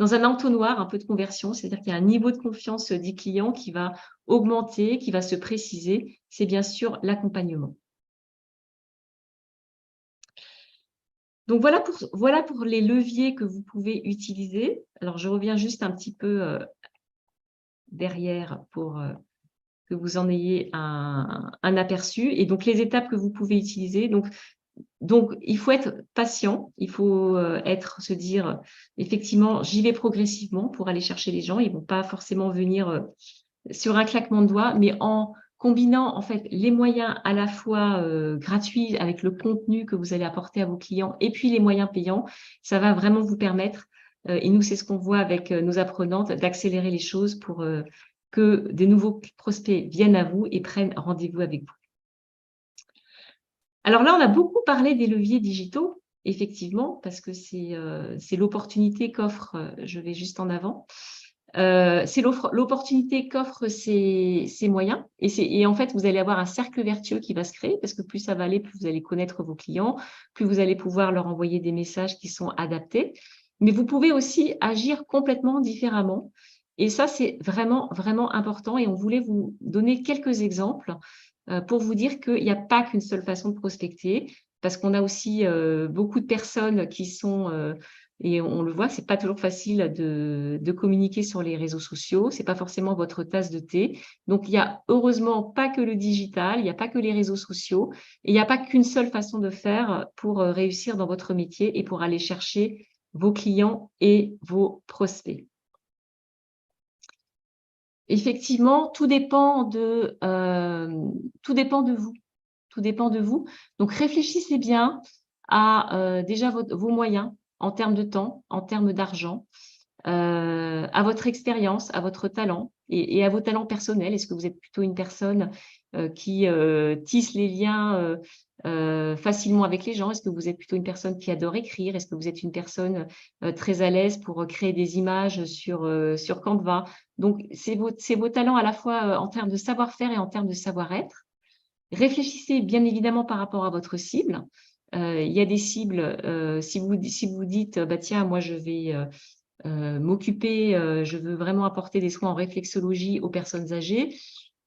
entonnoir un peu de conversion, c'est-à-dire qu'il y a un niveau de confiance du client qui va augmenter, qui va se préciser, c'est bien sûr l'accompagnement. Donc voilà pour les leviers que vous pouvez utiliser. Alors je reviens juste un petit peu derrière pour que vous en ayez un aperçu. Et donc, les étapes que vous pouvez utiliser. Donc, il faut être patient, il faut se dire, effectivement, j'y vais progressivement pour aller chercher les gens. Ils ne vont pas forcément venir sur un claquement de doigts, mais en combinant en fait les moyens à la fois gratuits avec le contenu que vous allez apporter à vos clients et puis les moyens payants, ça va vraiment vous permettre, et nous c'est ce qu'on voit avec nos apprenantes, d'accélérer les choses pour que des nouveaux prospects viennent à vous et prennent rendez-vous avec vous. Alors là, on a beaucoup parlé des leviers digitaux, effectivement, parce que c'est l'opportunité qu'offre, je vais juste en avant, c'est l'opportunité qu'offrent ces moyens. Et en fait, vous allez avoir un cercle vertueux qui va se créer, parce que plus ça va aller, plus vous allez connaître vos clients, plus vous allez pouvoir leur envoyer des messages qui sont adaptés. Mais vous pouvez aussi agir complètement différemment. Et ça, c'est vraiment, vraiment important. Et on voulait vous donner quelques exemples pour vous dire qu'il n'y a pas qu'une seule façon de prospecter, parce qu'on a aussi beaucoup de personnes qui sont, et on le voit, c'est pas toujours facile de communiquer sur les réseaux sociaux, c'est pas forcément votre tasse de thé. Donc, il y a heureusement pas que le digital, il n'y a pas que les réseaux sociaux, et il n'y a pas qu'une seule façon de faire pour réussir dans votre métier et pour aller chercher vos clients et vos prospects. Effectivement, tout dépend de vous. Tout dépend de vous. Donc, réfléchissez bien à déjà vos moyens en termes de temps, en termes d'argent, à votre expérience, à votre talent et à vos talents personnels. Est-ce que vous êtes plutôt une personne qui tisse les liens facilement avec les gens? Est-ce que vous êtes plutôt une personne qui adore écrire? Est-ce que vous êtes une personne très à l'aise pour créer des images sur Canva? Donc, c'est vos talents à la fois en termes de savoir-faire et en termes de savoir-être. Réfléchissez bien évidemment par rapport à votre cible. Il y a des cibles, si vous dites, bah, tiens, moi, je vais m'occuper, je veux vraiment apporter des soins en réflexologie aux personnes âgées.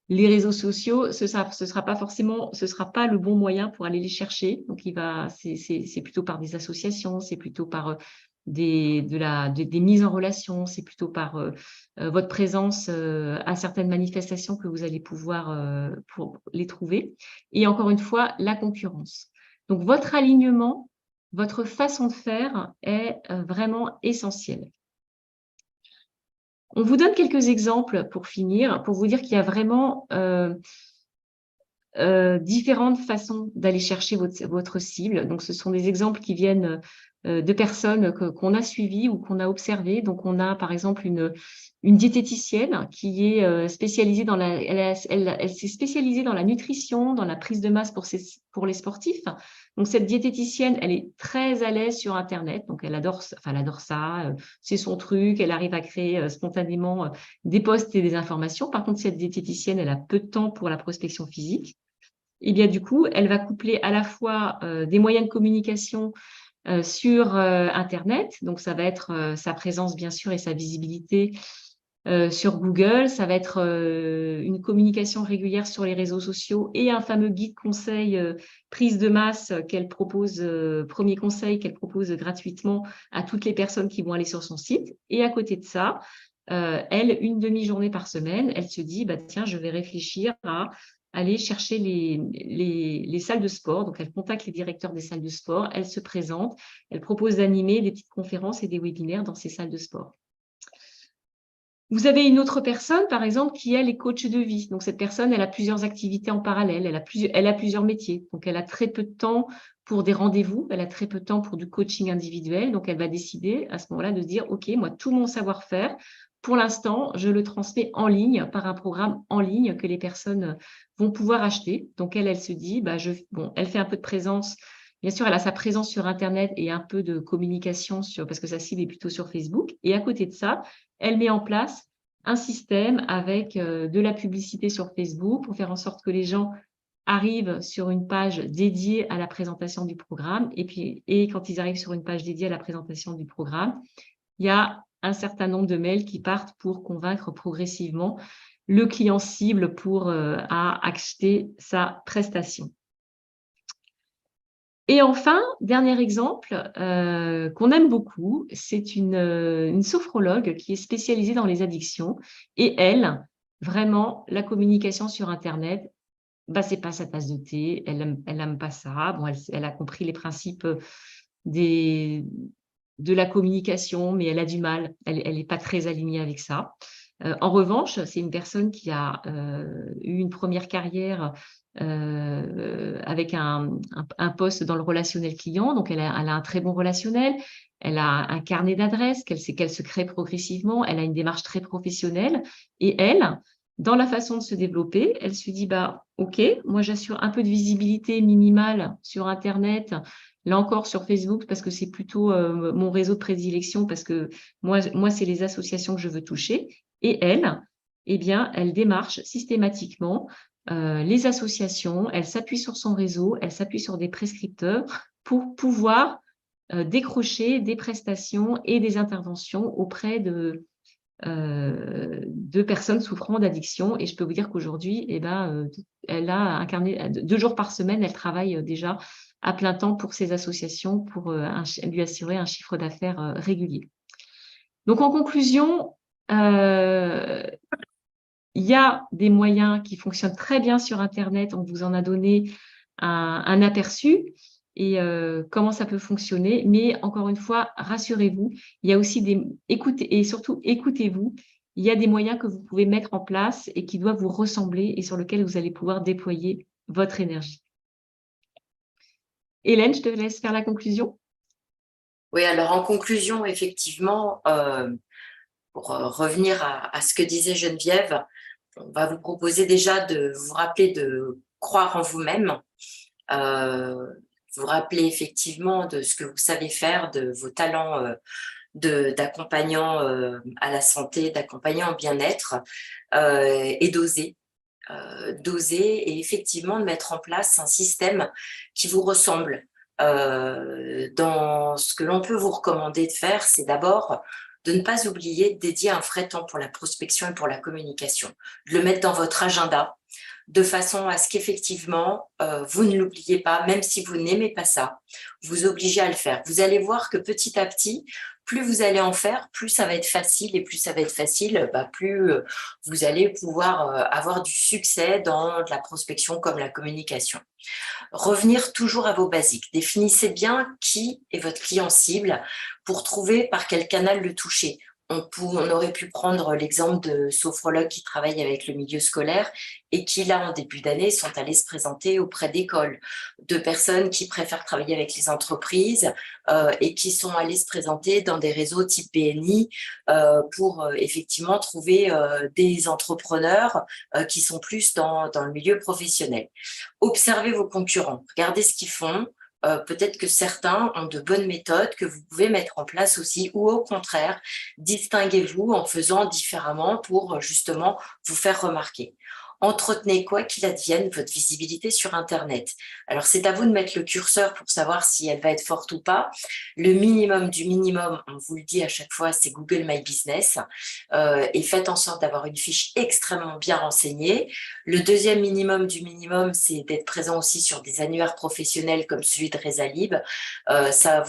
Les réseaux sociaux, ce sera pas le bon moyen pour aller les chercher. Donc, c'est plutôt par des associations, c'est plutôt par des mises en relation, c'est plutôt par votre présence à certaines manifestations que vous allez pouvoir pour les trouver. Et encore une fois, la concurrence. Donc, votre alignement, votre façon de faire est vraiment essentielle. On vous donne quelques exemples pour finir, pour vous dire qu'il y a vraiment différentes façons d'aller chercher votre cible. Donc, ce sont des exemples qui viennent de personnes qu'on a suivies ou qu'on a observées. Donc, on a par exemple une diététicienne qui est spécialisée dans elle s'est spécialisée dans la nutrition, dans la prise de masse pour les sportifs. Donc, cette diététicienne, elle est très à l'aise sur Internet. Donc, elle adore ça. C'est son truc. Elle arrive à créer spontanément des posts et des informations. Par contre, cette diététicienne, elle a peu de temps pour la prospection physique. Et bien, du coup, elle va coupler à la fois des moyens de communication sur Internet. Donc, ça va être sa présence, bien sûr, et sa visibilité sur Google. Ça va être une communication régulière sur les réseaux sociaux et un fameux guide conseil prise de masse qu'elle propose, premier conseil qu'elle propose gratuitement à toutes les personnes qui vont aller sur son site. Et à côté de ça, elle, une demi-journée par semaine, elle se dit, bah, tiens, je vais réfléchir à aller chercher les salles de sport. Donc, elle contacte les directeurs des salles de sport, elle se présente, elle propose d'animer des petites conférences et des webinaires dans ces salles de sport. Vous avez une autre personne, par exemple, qui, elle, est coach de vie. Donc, cette personne, elle a plusieurs activités en parallèle, elle a plusieurs métiers. Donc, elle a très peu de temps pour des rendez-vous, elle a très peu de temps pour du coaching individuel. Donc, elle va décider à ce moment-là de dire, OK, moi, tout mon savoir-faire, pour l'instant, je le transmets en ligne par un programme en ligne que les personnes vont pouvoir acheter. Donc, elle se dit, bah, elle fait un peu de présence. Bien sûr, elle a sa présence sur Internet et un peu de communication parce que sa cible est plutôt sur Facebook. Et à côté de ça, elle met en place un système avec de la publicité sur Facebook pour faire en sorte que les gens arrivent sur une page dédiée à la présentation du programme. Et quand ils arrivent sur une page dédiée à la présentation du programme, il y a un certain nombre de mails qui partent pour convaincre progressivement le client cible à acheter sa prestation. Et enfin, dernier exemple qu'on aime beaucoup, c'est une sophrologue qui est spécialisée dans les addictions. Et elle, vraiment, la communication sur Internet, bah, ce n'est pas sa tasse de thé, elle aime pas ça. Bon, elle a compris les principes de la communication, mais elle a du mal, elle n'est pas très alignée avec ça. En revanche, c'est une personne qui a eu une première carrière avec un poste dans le relationnel client, donc elle a un très bon relationnel, elle a un carnet d'adresses qu'elle se crée progressivement, elle a une démarche très professionnelle et elle, dans la façon de se développer, elle se dit bah ok, moi j'assure un peu de visibilité minimale sur Internet, là encore sur Facebook parce que c'est plutôt mon réseau de prédilection parce que moi c'est les associations que je veux toucher. Et elle, eh bien, elle démarche systématiquement les associations, elle s'appuie sur son réseau, elle s'appuie sur des prescripteurs pour pouvoir décrocher des prestations et des interventions auprès de personnes souffrant d'addiction. Et je peux vous dire qu'aujourd'hui, eh ben, elle a un carnet, 2 jours par semaine, elle travaille déjà à plein temps pour ces associations pour lui assurer un chiffre d'affaires régulier. Donc, en conclusion, il y a des moyens qui fonctionnent très bien sur Internet. On vous en a donné un aperçu et comment ça peut fonctionner. Mais encore une fois, rassurez-vous, il y a aussi écoutez, et surtout écoutez-vous. Il y a des moyens que vous pouvez mettre en place et qui doivent vous ressembler et sur lesquels vous allez pouvoir déployer votre énergie. Hélène, je te laisse faire la conclusion. Oui, alors en conclusion, effectivement, pour revenir à ce que disait Geneviève, on va vous proposer déjà de vous rappeler de croire en vous-même, vous rappeler effectivement de ce que vous savez faire, de vos talents d'accompagnant à la santé, d'accompagnant au bien-être, et d'oser. D'oser et effectivement de mettre en place un système qui vous ressemble. Dans ce que l'on peut vous recommander de faire, c'est d'abord de ne pas oublier de dédier un vrai temps pour la prospection et pour la communication, de le mettre dans votre agenda, de façon à ce qu'effectivement, vous ne l'oubliez pas, même si vous n'aimez pas ça, vous obligez à le faire. Vous allez voir que petit à petit, plus vous allez en faire, plus ça va être facile, et plus ça va être facile, plus vous allez pouvoir avoir du succès dans la prospection comme la communication. Revenir toujours à vos basiques. Définissez bien qui est votre client cible pour trouver par quel canal le toucher. On aurait pu prendre l'exemple de sophrologues qui travaillent avec le milieu scolaire et qui, là, en début d'année, sont allés se présenter auprès d'écoles, de personnes qui préfèrent travailler avec les entreprises et qui sont allés se présenter dans des réseaux type PNI pour effectivement trouver des entrepreneurs qui sont plus dans le milieu professionnel. Observez vos concurrents, regardez ce qu'ils font. Peut-être que certains ont de bonnes méthodes que vous pouvez mettre en place aussi, ou au contraire, distinguez-vous en faisant différemment pour justement vous faire remarquer. Entretenez, quoi qu'il advienne, votre visibilité sur Internet. Alors, c'est à vous de mettre le curseur pour savoir si elle va être forte ou pas. Le minimum du minimum, on vous le dit à chaque fois, c'est Google My Business. Et faites en sorte d'avoir une fiche extrêmement bien renseignée. Le deuxième minimum du minimum, c'est d'être présent aussi sur des annuaires professionnels comme celui de Rezalib. Ça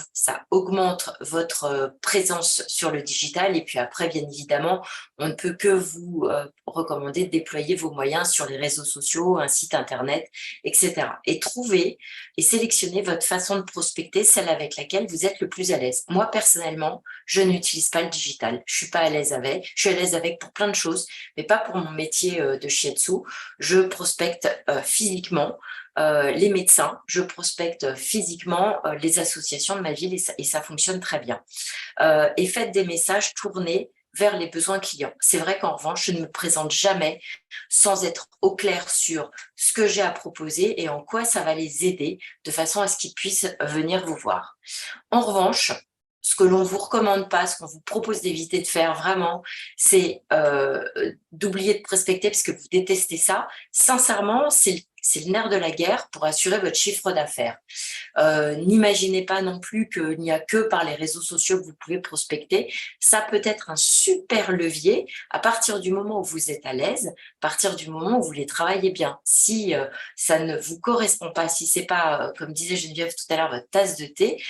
augmente votre présence sur le digital. Et puis après, bien évidemment, on ne peut que vous recommander de déployer vos moyens sur les réseaux sociaux, un site internet, etc. Et trouvez et sélectionnez votre façon de prospecter, celle avec laquelle vous êtes le plus à l'aise. Moi, personnellement, je n'utilise pas le digital. Je suis pas à l'aise avec. Je suis à l'aise avec pour plein de choses, mais pas pour mon métier de shiatsu. Je prospecte physiquement les médecins, je prospecte physiquement les associations de ma ville et ça fonctionne très bien. Et faites des messages tournés vers les besoins clients. C'est vrai qu'en revanche, je ne me présente jamais sans être au clair sur ce que j'ai à proposer et en quoi ça va les aider de façon à ce qu'ils puissent venir vous voir. En revanche, ce que l'on ne vous recommande pas, ce qu'on vous propose d'éviter de faire vraiment, c'est d'oublier de prospecter parce que vous détestez ça. Sincèrement, c'est le nerf de la guerre pour assurer votre chiffre d'affaires. N'imaginez pas non plus qu'il n'y a que par les réseaux sociaux que vous pouvez prospecter. Ça peut être un super levier à partir du moment où vous êtes à l'aise, à partir du moment où vous les travaillez bien. Si ça ne vous correspond pas, si c'est pas, comme disait Geneviève tout à l'heure, votre tasse de thé,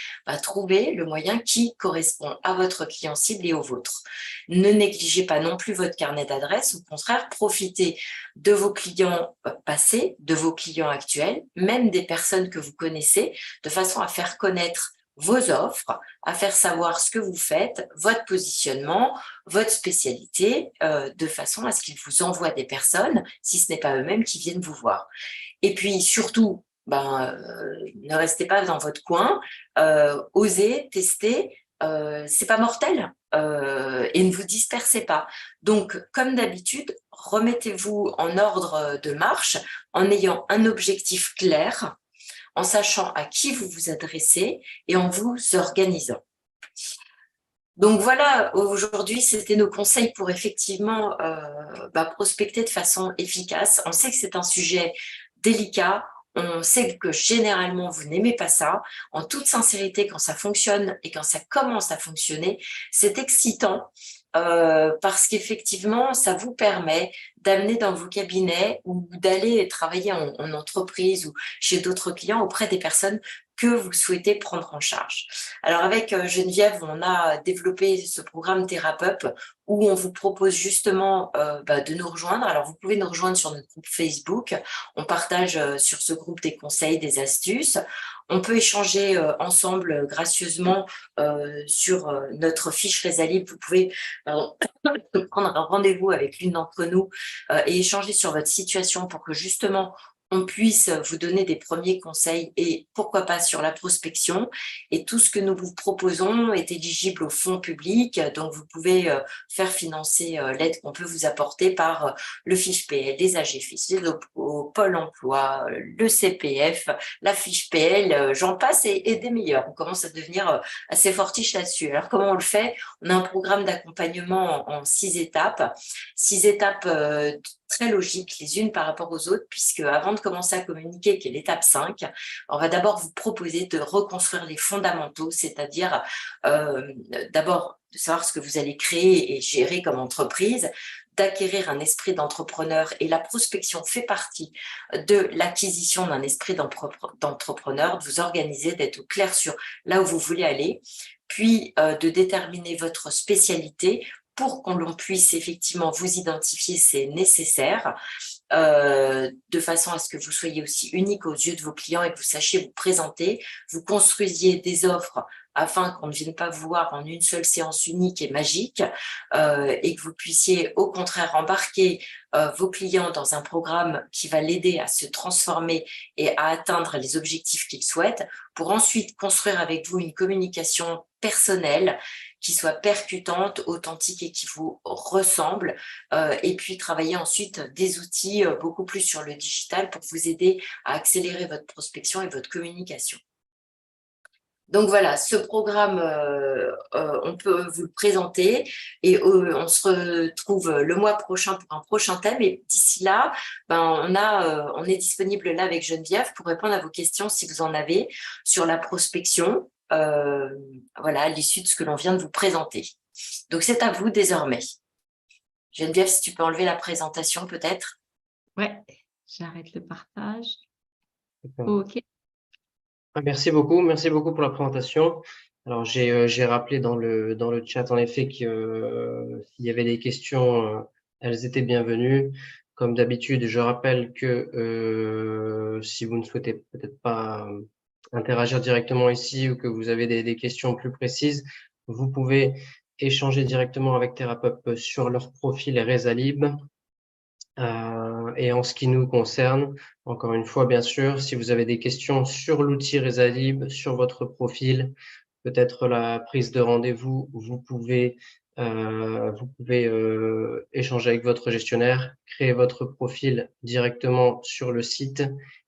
trouvez le moyen qui correspond à votre client cible et au vôtre. Ne négligez pas non plus votre carnet d'adresses, au contraire, profitez de vos clients passés, de vos clients actuels, même des personnes que vous connaissez, de façon à faire connaître vos offres, à faire savoir ce que vous faites, votre positionnement, votre spécialité, de façon à ce qu'ils vous envoient des personnes, si ce n'est pas eux-mêmes qui viennent vous voir. Et puis surtout, ne restez pas dans votre coin, osez, testez, c'est pas mortel, et ne vous dispersez pas. Donc, comme d'habitude, remettez-vous en ordre de marche en ayant un objectif clair, en sachant à qui vous vous adressez et en vous organisant. Donc voilà, aujourd'hui, c'était nos conseils pour effectivement prospecter de façon efficace. On sait que c'est un sujet délicat. On sait que généralement, vous n'aimez pas ça. En toute sincérité, quand ça fonctionne et quand ça commence à fonctionner, c'est excitant parce qu'effectivement, ça vous permet d'amener dans vos cabinets ou d'aller travailler en entreprise ou chez d'autres clients auprès des personnes que vous souhaitez prendre en charge. Alors avec Geneviève, on a développé ce programme TheraPup où on vous propose justement de nous rejoindre. Alors vous pouvez nous rejoindre sur notre groupe Facebook. On partage sur ce groupe des conseils, des astuces. On peut échanger ensemble gracieusement sur notre fiche Résalib. Vous pouvez prendre un rendez-vous avec l'une d'entre nous et échanger sur votre situation pour que justement on puisse vous donner des premiers conseils et pourquoi pas sur la prospection. Et tout ce que nous vous proposons est éligible au fonds public, donc vous pouvez faire financer l'aide qu'on peut vous apporter par le FIFPL, les AGFIS, au Pôle emploi, le CPF, la FIFPL, j'en passe et des meilleurs. On commence à devenir assez fortiche là-dessus. Alors comment on le fait? On a un programme d'accompagnement en 6 étapes, 6 étapes très logiques les unes par rapport aux autres, puisque avant de commencer à communiquer, qui est l'étape 5, on va d'abord vous proposer de reconstruire les fondamentaux, c'est-à-dire d'abord de savoir ce que vous allez créer et gérer comme entreprise, d'acquérir un esprit d'entrepreneur, et la prospection fait partie de l'acquisition d'un esprit d'entrepreneur, de vous organiser, d'être au clair sur là où vous voulez aller, puis de déterminer votre spécialité pour qu'on puisse effectivement vous identifier, c'est nécessaire, de façon à ce que vous soyez aussi unique aux yeux de vos clients et que vous sachiez vous présenter, vous construisiez des offres afin qu'on ne vienne pas vous voir en une seule séance unique et magique, et que vous puissiez au contraire embarquer vos clients dans un programme qui va l'aider à se transformer et à atteindre les objectifs qu'il souhaite, pour ensuite construire avec vous une communication personnelle qui soit percutante, authentique et qui vous ressemble, et puis travailler ensuite des outils beaucoup plus sur le digital pour vous aider à accélérer votre prospection et votre communication. Donc voilà, ce programme, on peut vous le présenter et on se retrouve le mois prochain pour un prochain thème. Et d'ici là, on est disponible là avec Geneviève pour répondre à vos questions si vous en avez sur la prospection, voilà, à l'issue de ce que l'on vient de vous présenter. Donc c'est à vous désormais. Geneviève, si tu peux enlever la présentation peut-être. Ouais, j'arrête le partage. Ok. Merci beaucoup pour la présentation. Alors, j'ai rappelé dans le chat, en effet, que s'il y avait des questions, elles étaient bienvenues. Comme d'habitude, je rappelle que si vous ne souhaitez peut-être pas interagir directement ici ou que vous avez des questions plus précises, vous pouvez échanger directement avec TheraPup sur leur profil Résalib. Et en ce qui nous concerne, encore une fois, bien sûr, si vous avez des questions sur l'outil Résalib, sur votre profil, peut-être la prise de rendez-vous, vous pouvez échanger avec votre gestionnaire, créer votre profil directement sur le site.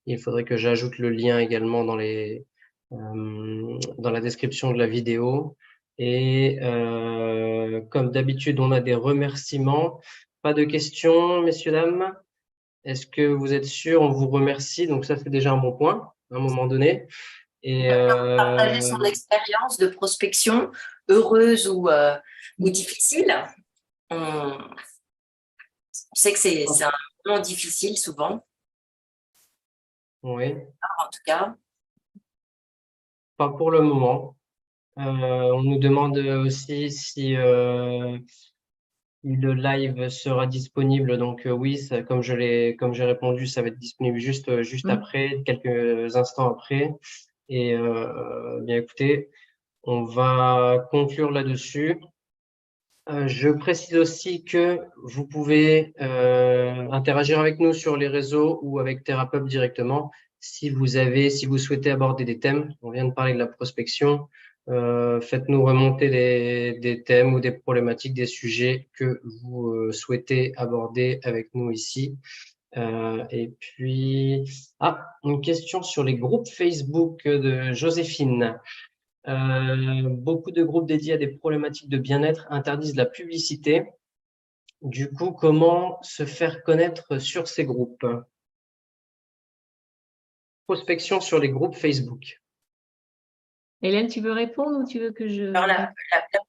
Il faudrait que j'ajoute le lien également dans la description de la vidéo. Et comme d'habitude, on a des remerciements. Pas de questions, messieurs, dames? Est-ce que vous êtes sûrs? On vous remercie. Donc, ça, c'est déjà un bon point à un moment donné. Et Partager son expérience de prospection, heureuse ou difficile. On sait que c'est un moment difficile souvent, oui, en tout cas. pas pour le moment. On nous demande aussi si le live sera disponible. Donc oui, comme j'ai répondu, ça va être disponible juste après, quelques instants après. Et bien écoutez, on va conclure là-dessus. Je précise aussi que vous pouvez interagir avec nous sur les réseaux ou avec TheraPub directement si vous souhaitez aborder des thèmes. On vient de parler de la prospection. Faites-nous remonter des thèmes ou des problématiques, des sujets que vous souhaitez aborder avec nous ici. Et puis, une question sur les groupes Facebook de Joséphine. Beaucoup de groupes dédiés à des problématiques de bien-être interdisent la publicité. Du coup, comment se faire connaître sur ces groupes? Prospection sur les groupes Facebook. Hélène, tu veux répondre ou tu veux que je… Alors,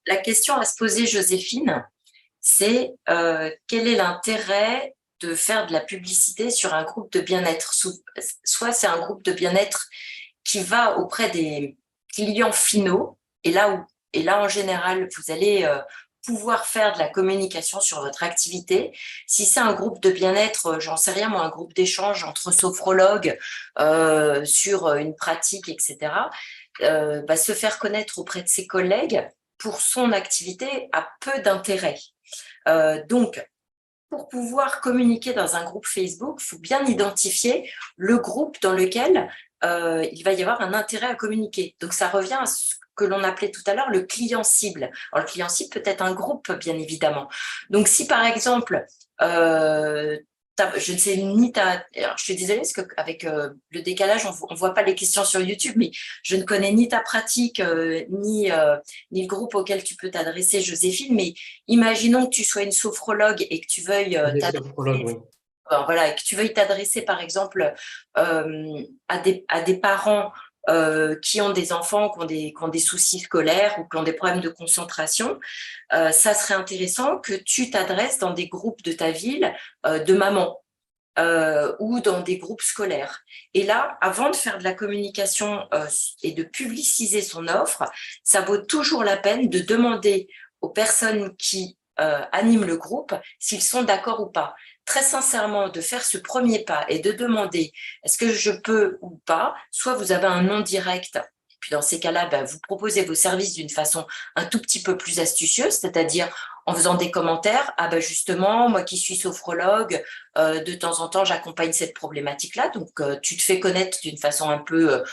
la question à se poser, Joséphine, c'est quel est l'intérêt de faire de la publicité sur un groupe de bien-être? Soit c'est un groupe de bien-être qui va auprès des clients finaux, et là, en général, vous allez pouvoir faire de la communication sur votre activité. Si c'est un groupe de bien-être, j'en sais rien, moi, un groupe d'échange entre sophrologues sur une pratique, etc., se faire connaître auprès de ses collègues pour son activité a peu d'intérêt. Donc, pour pouvoir communiquer dans un groupe Facebook, il faut bien identifier le groupe dans lequel il va y avoir un intérêt à communiquer. Donc, ça revient à ce que l'on appelait tout à l'heure le client cible. Alors, le client cible peut être un groupe, bien évidemment. Donc, si par exemple, je ne sais ni alors, je suis désolée parce qu'avec le décalage, on ne voit pas les questions sur YouTube, mais je ne connais ni ta pratique, ni le groupe auquel tu peux t'adresser, Joséphine, mais imaginons que tu sois une sophrologue et que tu veuilles t'adresser, par exemple, à des parents qui ont des enfants qui ont des soucis scolaires ou qui ont des problèmes de concentration. Ça serait intéressant que tu t'adresses dans des groupes de ta ville de mamans. Ou dans des groupes scolaires. Et là, avant de faire de la communication et de publiciser son offre, ça vaut toujours la peine de demander aux personnes qui animent le groupe s'ils sont d'accord ou pas. Très sincèrement, de faire ce premier pas et de demander est-ce que je peux ou pas, soit vous avez un nom direct. Puis dans ces cas-là, vous proposez vos services d'une façon un tout petit peu plus astucieuse, c'est-à-dire en faisant des commentaires. Justement, moi qui suis sophrologue, de temps en temps, j'accompagne cette problématique-là. Donc, tu te fais connaître d'une façon un peu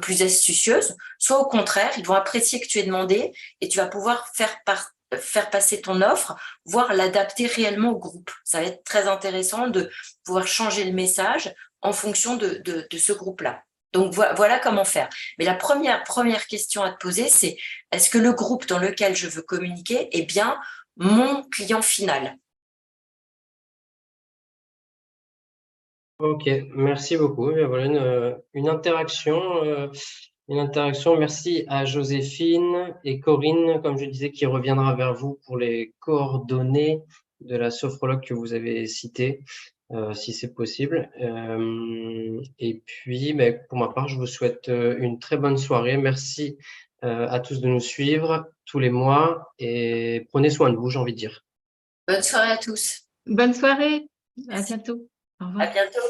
plus astucieuse. Soit au contraire, ils vont apprécier que tu aies demandé et tu vas pouvoir faire passer ton offre, voire l'adapter réellement au groupe. Ça va être très intéressant de pouvoir changer le message en fonction de ce groupe-là. Donc, voilà comment faire. Mais la première question à te poser, c'est est-ce que le groupe dans lequel je veux communiquer est bien mon client final? Ok, merci beaucoup. Et voilà une interaction. Merci à Joséphine et Corinne, comme je disais, qui reviendra vers vous pour les coordonnées de la sophrologue que vous avez citée, si c'est possible. Et puis, pour ma part, je vous souhaite une très bonne soirée. Merci à tous de nous suivre tous les mois et prenez soin de vous, j'ai envie de dire. Bonne soirée à tous. Bonne soirée, à Merci. bientôt. Au revoir. À bientôt.